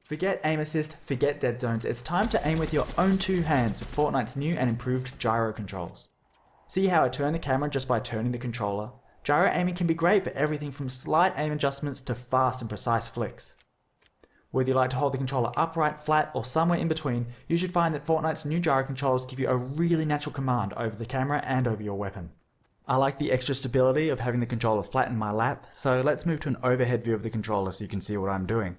Forget aim assist, forget dead zones, it's time to aim with your own two hands with Fortnite's new and improved Gyro Controls. See how I turn the camera just by turning the controller? Gyro aiming can be great for everything from slight aim adjustments to fast and precise flicks. Whether you like to hold the controller upright, flat, or somewhere in between, you should find that Fortnite's new Gyro Controls give you a really natural command over the camera and over your weapon. I like the extra stability of having the controller flat in my lap, so let's move to an overhead view of the controller so you can see what I'm doing.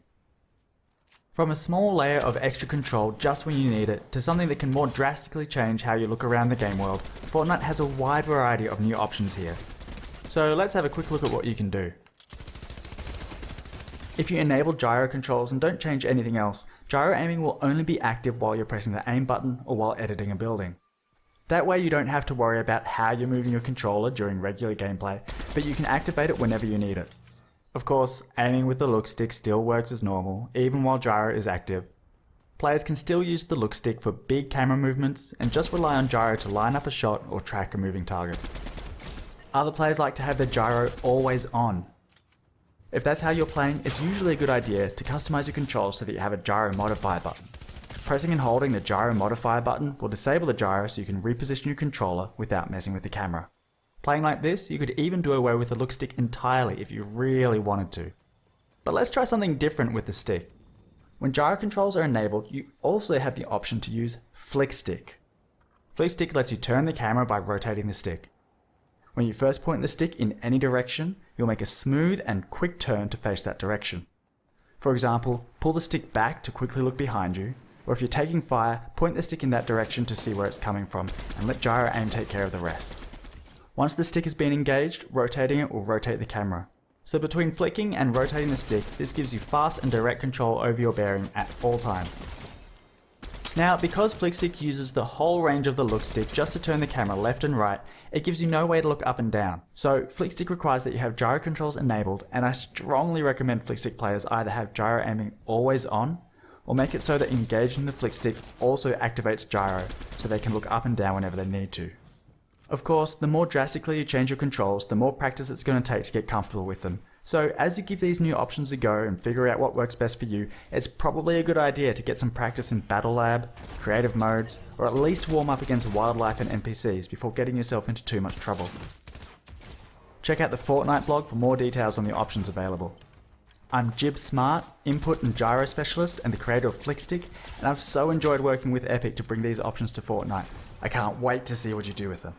From a small layer of extra control just when you need it, to something that can more drastically change how you look around the game world, Fortnite has a wide variety of new options here. So let's have a quick look at what you can do. If you enable gyro controls and don't change anything else, gyro aiming will only be active while you're pressing the aim button or while editing a building. That way you don't have to worry about how you're moving your controller during regular gameplay, but you can activate it whenever you need it. Of course, aiming with the look stick still works as normal, even while gyro is active. Players can still use the look stick for big camera movements and just rely on gyro to line up a shot or track a moving target. Other players like to have their gyro always on. If that's how you're playing, it's usually a good idea to customize your controls so that you have a Gyro Modifier button. Pressing and holding the Gyro Modifier button will disable the gyro so you can reposition your controller without messing with the camera. Playing like this, you could even do away with the look stick entirely if you really wanted to. But let's try something different with the stick. When gyro controls are enabled, you also have the option to use Flick Stick. Flick Stick lets you turn the camera by rotating the stick. When you first point the stick in any direction, you'll make a smooth and quick turn to face that direction. For example, pull the stick back to quickly look behind you, or if you're taking fire, point the stick in that direction to see where it's coming from, and let gyro aim take care of the rest. Once the stick has been engaged, rotating it will rotate the camera. So between flicking and rotating the stick, this gives you fast and direct control over your bearing at all times. Now, because Flick Stick uses the whole range of the look stick just to turn the camera left and right, it gives you no way to look up and down. So Flick Stick requires that you have gyro controls enabled, and I strongly recommend Flick Stick players either have gyro aiming always on, or make it so that engaging the Flick Stick also activates gyro, so they can look up and down whenever they need to. Of course, the more drastically you change your controls, the more practice it's going to take to get comfortable with them. So as you give these new options a go and figure out what works best for you, it's probably a good idea to get some practice in Battle Lab, creative modes, or at least warm up against wildlife and NPCs before getting yourself into too much trouble. Check out the Fortnite blog for more details on the options available. I'm Jib Smart, Input and Gyro Specialist and the creator of Flick Stick, and I've so enjoyed working with Epic to bring these options to Fortnite. I can't wait to see what you do with them.